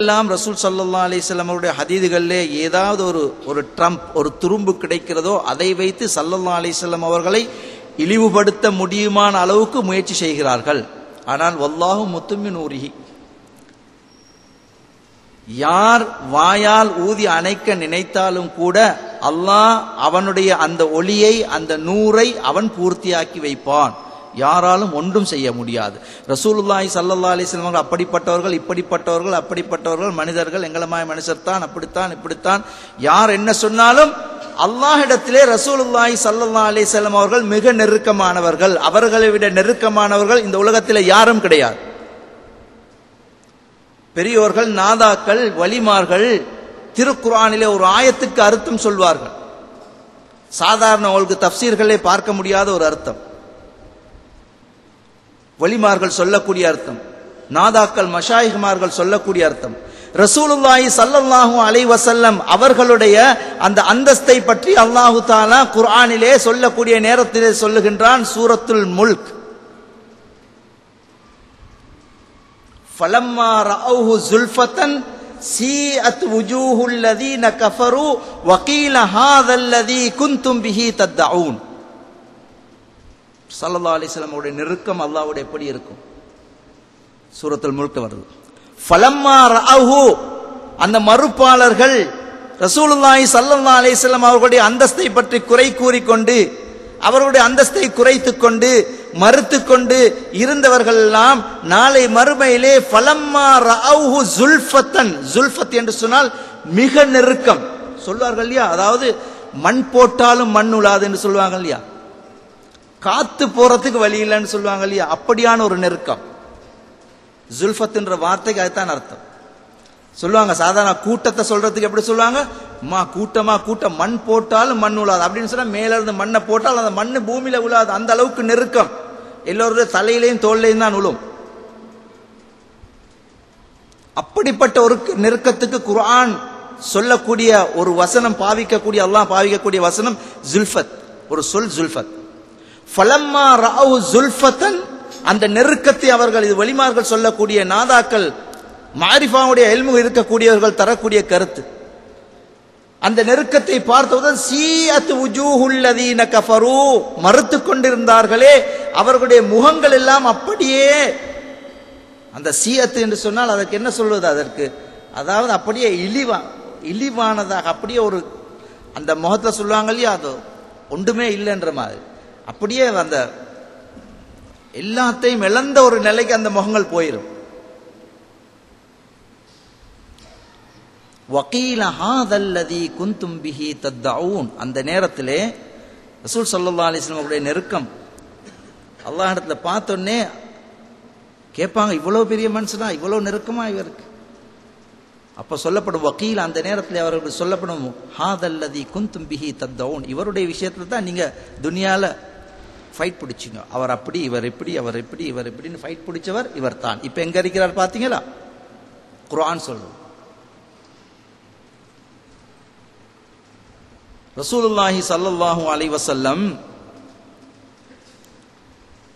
எல்லாம் ரசூல் ஸல்லல்லாஹு அலைஹி வஸல்லம் அவருடைய ஹதீதுகளிலே ஏதாவது ஒரு ட்ரம்ப் ஒரு துரும்பு கிடைக்கிறதோ அதை வைத்து ஸல்லல்லாஹு அலைஹி வஸல்லம் அவர்களை இழிவுபடுத்த முடியுமான அளவுக்கு முயற்சி செய்கிறார்கள். ஆனால் வல்லாஹு முத்தும்மின் நூரிஹி, யார் வாயால் ஊதி அணைக்க நினைத்தாலும் கூட அல்லாஹ் அவனுடைய அந்த ஒளியை அந்த நூரை அவன் பூர்த்தியாக்கி வைப்பான். யாராலும் ஒன்றும் செய்ய முடியாது. ரசூலுல்லாஹி ஸல்லல்லாஹு அலைஹி வஸல்லம் அப்படிப்பட்டவர்கள் இப்படிப்பட்டவர்கள் அப்படிப்பட்டவர்கள் மனிதர்கள், எங்களமாய் மனுஷர் தான், அப்படித்தான் இப்படித்தான், யார் என்ன சொன்னாலும் அல்லாஹ்விடத்திலே ரசூலுல்லாஹி ஸல்லல்லாஹு அலைஹி வஸல்லம் அவர்கள் மிக நெருக்கமானவர்கள். அவர்களை விட நெருக்கமானவர்கள் இந்த உலகத்தில் யாரும் கிடையாது. பெரியோர்கள், நாதாக்கள், வலிமார்கள் திருக்குர்ஆனிலே ஒரு ஆயத்துக்கு அர்த்தம் சொல்வார்கள். சாதாரண உங்களுக்கு தஃப்சீர்களே பார்க்க முடியாத ஒரு அர்த்தம், வலிமார்கள் சொல்லக்கூடிய அர்த்தம், நாதாக்கள் மஷாயிஹ்மார்கள் சொல்லக்கூடிய அர்த்தம். ரசூலுல்லாஹி ஸல்லல்லாஹு அலைஹி வஸல்லம் அவர்களுடைய அந்த அந்தஸ்தை பற்றி அல்லாஹு தஆலா குர்ஆனிலே சொல்லக்கூடிய நேரத்திலே சொல்லுகின்றான். சூரத்துல் முல்க், ஃபலம்மா ரஅவுஹு ஸுல்ஃபதன் சீஅத் வுஜூஹுல் லதீன கஃபரு வகீல ஹாதல் லதீ குன்தும் பிஹி தத்அஊன். ஸல்லல்லாஹு அலைஹி வஸல்லம் உடைய நெருக்கம் அல்லாஹ்வோட எப்படி இருக்கும்? சூரத்துல் முல்க் வருது. ஃபலம்மா ரஅஹு, அந்த மறுப்பாளர்கள் ரசூலுல்லாஹி ஸல்லல்லாஹு அலைஹி வஸல்லம் அவர்களுடைய அந்தஸ்தை பற்றி குறை கூறிக்கொண்டு, அவருடைய அந்தஸ்தை குறைத்துக் கொண்டு மறுத்துக் கொண்டு இருந்தவர்கள் எல்லாம் நாளை மறுமையிலே ஃபலம்மா ரஅஹு ஸுல்ஃபத்தன், ஸுல்ஃபத் என்று சொன்னால் மிக நெருக்கம் சொல்வார்கள் இல்லையா? அதாவது மண் போட்டாலும் மண் உலாது என்று சொல்வாங்க இல்லையா? காத்து போறதுக்கு வழி இல்லைன்னு சொல்லுவாங்க இல்லையா? அப்படியான ஒரு நெருக்கம். ஜுல்ஃபத் என்ற வார்த்தைக்கு அதுதான் அர்த்தம். சொல்லுவாங்க சாதாரண கூட்டத்தை சொல்றதுக்கு எப்படி சொல்லுவாங்க? கூட்டமா கூட்டம், மண் போட்டாலும் மண் உலாது அப்படின்னு சொன்னா மேல இருந்து மண்ணை போட்டால் அந்த மண்ணு பூமியில உலாது. அந்த அளவுக்கு நெருக்கம், எல்லோருடைய தலையிலையும் தோல்லையும் தான் உழும். அப்படிப்பட்ட ஒரு நெருக்கத்துக்கு குர்ஆன் சொல்லக்கூடிய ஒரு வசனம் பாவிக்கக்கூடிய, அல்லாஹ் பாவிக்கக்கூடிய வசனம் ஜுல்ஃபத், ஒரு சொல் ஜுல்ஃபத். ஃபலம்மா ரஅவு ஸுல்ஃபதன், அந்த நெருக்கத்தை அவர்கள், இது வலிமார்கள் சொல்லக்கூடிய, நாதாக்கள் மாரிஃபாவுடைய இல்மு இருக்கக்கூடியவர்கள் தரக்கூடிய கருத்து. அந்த நெருக்கத்தை பார்த்தவுடன் சீஅத் வுஜூஹுல் லதீன கஃபரு, மறுத்து கொண்டிருந்தார்களே அவர்களுடைய முகங்கள் எல்லாம் அப்படியே, அந்த சீஅத் என்று சொன்னால் அதற்கு என்ன சொல்வது? அதற்கு அதாவது அப்படியே இழிவானதாக, அப்படியே ஒரு அந்த முகத்தை சொல்லுவாங்க இல்லையா, அது ஒன்றுமே இல்லைன்ற மாதிரி, அப்படியே அந்த எல்லாத்தையும் இழந்த ஒரு நிலைக்கு அந்த முகங்கள் போயிடும். வகீல ஹாதல் லதீ குன்தும் பிஹி தத்அஊன், அந்த நேரத்திலே ரசூல் ஸல்லல்லாஹு அலைஹி வஸல்லம் அவருடைய நெருக்கம் அல்லாஹ் இடத்துல பார்த்தோன்னே கேட்பாங்க, இவ்வளவு பெரிய மனுஷனா, இவ்வளவு நெருக்கமா இவருக்கு? அப்ப சொல்லப்படும் வகீல், அந்த நேரத்தில் அவர்கள் சொல்லப்படும் ஹாதல் லதீ குன்தும் பிஹி தத்அஊன், இவருடைய விஷயத்துல தான் நீங்க துனியால ஃபைட் பிடிச்சிங்க. அவர் அப்படி, இவர் எப்படி, அவர் எப்படி, இவர் எப்படின்னு ஃபைட் பிடிச்சவர் இவர் தான். இப்ப எங்க இருக்கிறார் பாத்தீங்களா? குர்ஆன் சொல்றது. ரசூலுல்லாஹி ஸல்லல்லாஹு அலைஹி வஸல்லம்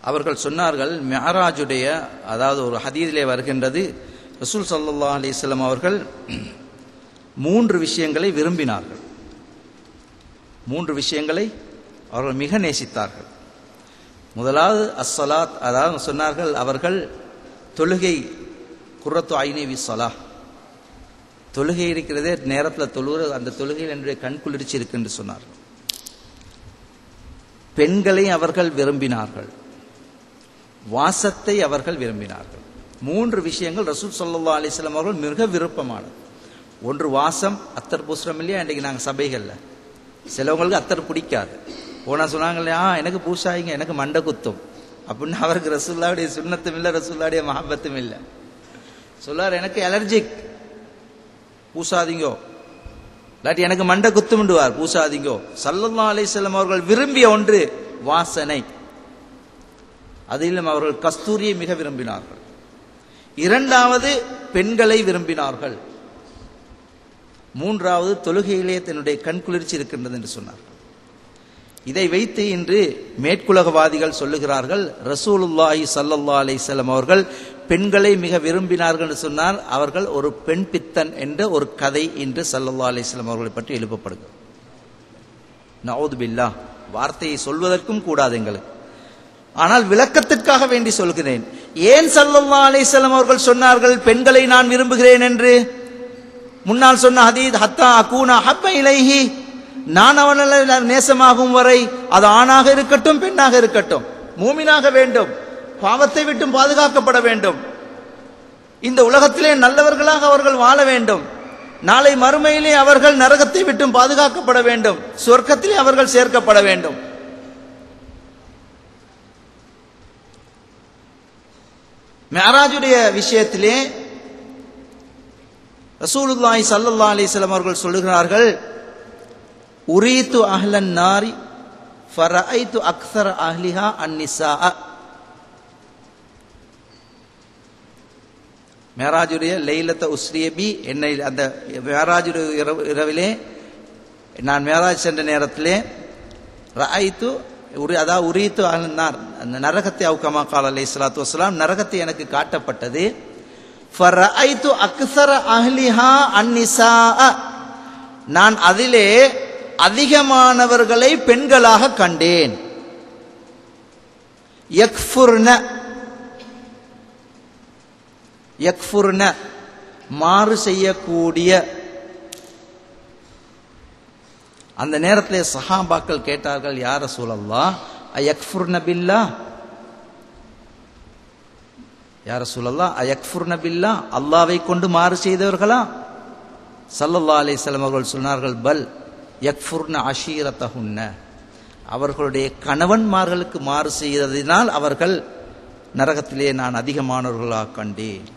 அவர்கள் சொன்னார்கள், மிஅராஜுடைய, அதாவது ஒரு ஹதீஸிலே வருகின்றது, ரசூல் ஸல்லல்லாஹு அலைஹி வஸல்லம் அவர்கள் 3 விஷயங்களை விரும்பினார்கள். 3 விஷயங்களை அவர்கள் மிக நேசித்தார்கள். முதலாவது அஸ்ஸலாத், அதாவது சொன்னார்கள் அவர்கள் தொழுகை, குர்ரத்து ஐனி வி ஸலாஹ், தொழுகை இருக்கிறதே நேரத்தில் தொழுகிற அந்த தொழுகையில் என்னுடைய கண் குளிர்ச்சி இருக்கு என்று சொன்னார்கள். பெண்களை அவர்கள் விரும்பினார்கள், வாசத்தை அவர்கள் விரும்பினார்கள். 3 விஷயங்கள் ரசூல் ஸல்லல்லாஹு அலைஹி வஸல்லம் அவர்கள் மிக விருப்பமானது. ஒன்று வாசம், அத்தர் பூசுறோம் இல்லையா? இன்றைக்கு நாங்கள் சபைகள்ல சிலவங்களுக்கு அத்தர் பிடிக்காது. போனா சொன்னாங்க இல்லையா, எனக்கு பூசாயிங்க, எனக்கு மண்டை குத்தும் அப்படின்னு. அவருக்கு ரசூலுல்லாஹுடைய சுன்னத்தும் இல்லை, ரசூலுல்லாஹுடைய மஹப்பத்தும் இல்லை. சொல்லார், எனக்கு அலர்ஜிக், பூசாதீங்கோ, இல்லாட்டி எனக்கு மண்டை குத்தும்டுவார், பூசாதீங்கோ. ஸல்லல்லாஹு அலைஹி வஸல்லம் அவர்கள் விரும்பிய ஒன்று வாசனை. அதிலும் அவர்கள் கஸ்தூரியை மிக விரும்பினார்கள். 2வது பெண்களை விரும்பினார்கள். 3வது தொழுகையிலே தன்னுடைய கண் குளிர்ச்சி இருக்கின்றது என்று சொன்னார்கள். இதை வைத்து இன்று மேற்குலகவாதிகள் சொல்லுகிறார்கள், ரசூலுல்லாஹி ஸல்லல்லாஹு அலைஹி வஸல்லம் அவர்கள் பெண்களை மிக விரும்பினார்கள் என்று சொன்னால் அவர்கள் ஒரு பெண் பித்தன் என்ற ஒரு கதை இன்று ஸல்லல்லாஹு அலைஹி வஸல்லம் அவர்களை பற்றி எழுப்பப்படுகிறது. நஊது பில்லாஹ், வார்த்தையை சொல்வதற்கும் கூடாது எங்களுக்கு. ஆனால் விளக்கத்திற்காக வேண்டி சொல்கிறேன். ஏன் ஸல்லல்லாஹு அலைஹி வஸல்லம் அவர்கள் சொன்னார்கள் பெண்களை நான் விரும்புகிறேன் என்று? முன்னால் சொன்ன ஹதீஸ், ஹத்தா அகூனா ஹப்ப இலைஹி, நான் அவனால் நேசமாகும் வரை அது ஆணாக இருக்கட்டும் பெண்ணாக இருக்கட்டும் மூமினாக வேண்டும், பாவத்தை விட்டும் பாதுகாக்கப்பட வேண்டும், இந்த உலகத்திலே நல்லவர்களாக அவர்கள் வாழ வேண்டும், நாளை மறுமையிலே அவர்கள் நரகத்தை விட்டும் பாதுகாக்கப்பட வேண்டும், சொர்க்கத்திலே அவர்கள் சேர்க்கப்பட வேண்டும். மிஅராஜுடைய விஷயத்திலே ரசூலுல்லாஹி ஸல்லல்லாஹு அலைஹி வஸல்லம் அவர்கள் சொல்லுகிறார்கள், உரீது அஹ்லன் நாரி ஃபரஐது அக்ஸர அஹ்லிஹா அன்னிஸா. மிஅராஜுடைய லைலத்த உஸ்ரியபி, என்னை அந்த மிஅராஜுடைய இரவிலே நான் மிஅராஜ் சென்ற நேரத்திலே ரஐது அதாவது உரீது அஹ்லன் நார், நரகத்தை அவுகமா கால அலைஹிஸ்ஸலாத்து வஸ்ஸலாம், நரகத்தை எனக்கு காட்டப்பட்டது. ஃபரஐது அக்ஸர அஹ்லிஹா அன்னிஸா, நான் அதிலே அதிகமானவர்களை பெண்களாக கண்டேன். யக்ஃபுர்ன மாறு செய்யக்கூடிய. அந்த நேரத்திலே சஹாபாக்கள் கேட்டார்கள், யா ரசூலல்லாஹ் அயக்ஃபுர்ன பில்லாஹ், யா ரசூலல்லாஹ் அயக்ஃபுர்ன பில்லாஹ், அல்லாஹ்வை கொண்டு மாறு செய்தவர்களா? ஸல்லல்லாஹு அலைஹி வஸல்லம் அவர்கள் சொன்னார்கள், பல் யக்ஃபுர்ன அஷீரத்தஹுன்ன, அவர்களுடைய கணவன்மார்களுக்கு மாறு செய்ததினால் அவர்கள் நரகத்திலே நான் அதிகமானவர்களாக கண்டேன்.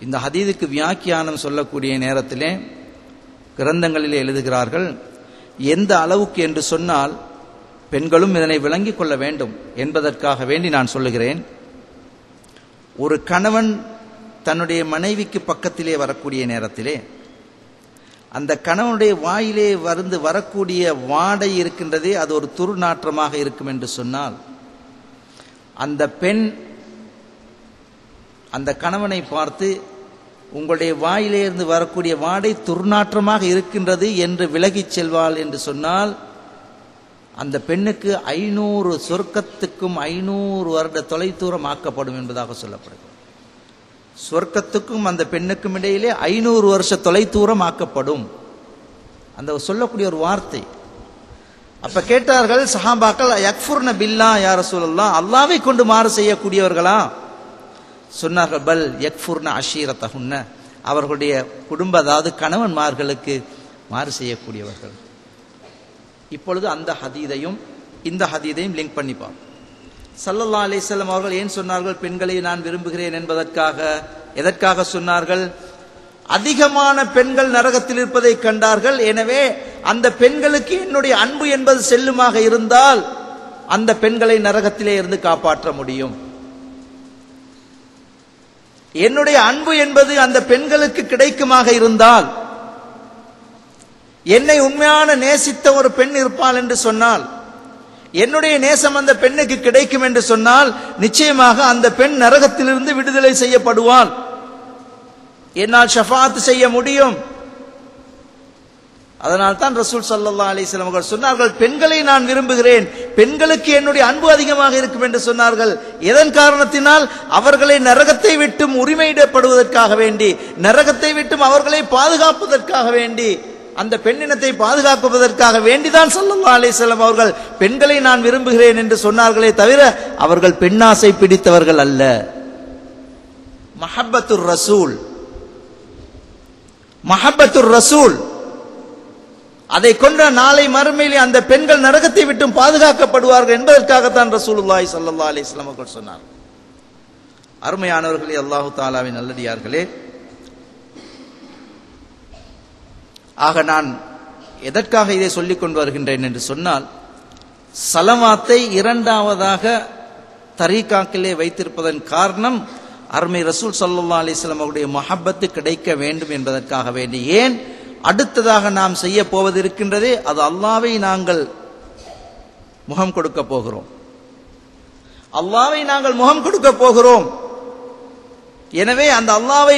இந்த ஹதீதுக்கு வியாக்கியானம் சொல்லக்கூடிய நேரத்திலே கிரந்தங்களிலே எழுதுகிறார்கள், எந்த அளவுக்கு என்று சொன்னால் பெண்களும் இதனை விளங்கிக் கொள்ள வேண்டும் என்பதற்காக வேண்டி நான் சொல்லுகிறேன். ஒரு கணவன் தன்னுடைய மனைவிக்கு பக்கத்திலே வரக்கூடிய நேரத்திலே அந்த கணவனுடைய வாயிலே வரக்கூடிய வாடை இருக்கின்றதே, அது ஒரு துர்நாற்றமாக இருக்கும் என்று சொன்னால் அந்த பெண் அந்த கணவனை பார்த்து, உங்களுடைய வாயிலே இருந்து வரக்கூடிய வாடை துர்நாற்றமாக இருக்கின்றது என்று விலகிச் செல்வாள் என்று சொன்னால் அந்த பெண்ணுக்கு 500 சொர்க்கத்துக்கும் 500 வருட தொலைதூரம் ஆக்கப்படும் என்பதாக சொல்லப்படுகிறது. சொர்க்கத்துக்கும் அந்த பெண்ணுக்கும் இடையிலே 500 வருஷ தொலைதூரம் ஆக்கப்படும். அந்த சொல்லக்கூடிய ஒரு வார்த்தை. அப்ப கேட்டார்கள் சஹாபாக்கள், யக்ஃபுர்ன பில்லாஹ் யா ரசூலல்லாஹ், அல்லாஹ்வை கொண்டு மாறு செய்யக்கூடியவர்களா? சொன்னார்கள், பல் யக்ஃபுர்ன அஷீரத்தஹுன்ன, அவர்களுடைய குடும்ப அதாவது கணவன்மார்களுக்கு மாறு செய்யக்கூடியவர்கள். இப்பொழுது அந்த ஹதீதையும் இந்த ஹதீதையும் லிங்க் பண்ணிப்பார். ஸல்லல்லாஹு அலைஹி வஸல்லம் அவர்கள் ஏன் சொன்னார்கள் பெண்களை நான் விரும்புகிறேன் என்பதற்காக? எதற்காக சொன்னார்கள்? அதிகமான பெண்கள் நரகத்தில் இருப்பதை கண்டார்கள். எனவே அந்த பெண்களுக்கு என்னுடைய அன்பு என்பது செல்லுமாக இருந்தால் அந்த பெண்களை நரகத்திலே இருந்து காப்பாற்ற முடியும். என்னுடைய அன்பு என்பது அந்த பெண்களுக்கு கிடைக்குமாக இருந்தால், என்னை உண்மையான நேசித்த ஒரு பெண் இருப்பாள் என்று சொன்னால், என்னுடைய நேசம் அந்த பெண்ணுக்கு கிடைக்கும் என்று சொன்னால் நிச்சயமாக அந்த பெண் நரகத்திலிருந்து விடுதலை செய்யப்படுவாள். என்னால் ஷஃபாத் செய்ய முடியும். அதனால் தான் ரசூல் ஸல்லல்லாஹு அலைஹி வஸல்லம் அவர்கள் சொன்னார்கள், பெண்களை நான் விரும்புகிறேன், பெண்களுக்கு என்னுடைய அன்பு அதிகமாக இருக்கும் என்று சொன்னார்கள். எதன் காரணத்தினால்? அவர்களை நரகத்தை விட்டும் உரிமையிடப்படுவதற்காக வேண்டி, நரகத்தை விட்டும் அவர்களை பாதுகாப்பதற்காக வேண்டி, அந்த பெண்ணினத்தை பாதுகாப்பதற்காக வேண்டிதான் ஸல்லல்லாஹு அலைஹி வஸல்லம் அவர்கள் பெண்களை நான் விரும்புகிறேன் என்று சொன்னார்களே தவிர அவர்கள் பெண்ணாசை பிடித்தவர்கள் அல்ல. மஹப்பத்துர் ரசூல், மஹப்பத்துர் ரசூல், அதை கொண்ட நாளை மறுமையிலே அந்த பெண்கள் நரகத்தை விட்டும் பாதுகாக்கப்படுவார்கள் என்பதற்காகத்தான் ரசூலுல்லாஹி ஸல்லல்லாஹு அலைஹி வஸல்லம் அவர்கள் சொன்னார். அருமையானவர்களே, அல்லாஹு தஆலாவின் நல்லடியார்களே, ஆக நான் எதற்காக இதை சொல்லிக் கொண்டு வருகின்றேன் என்று சொன்னால், சலவாத்தை இரண்டாவதாக தரீகாக்கிலே வைத்திருப்பதன் காரணம் அருமை ரசூல் ஸல்லல்லாஹு அலைஹி வஸல்லம் அவருடைய மஹப்பத்து கிடைக்க வேண்டும் என்பதற்காக வேண்டி. ஏன்? அடுத்ததாக நாம் செய்ய போவது இருக்கின்றதே, அது அல்லாஹ்வை நாங்கள் முகம் கொடுக்க போகிறோம். அல்லாஹ்வை நாங்கள் முகம் கொடுக்க போகிறோம். எனவே அந்த அல்லாஹ்வை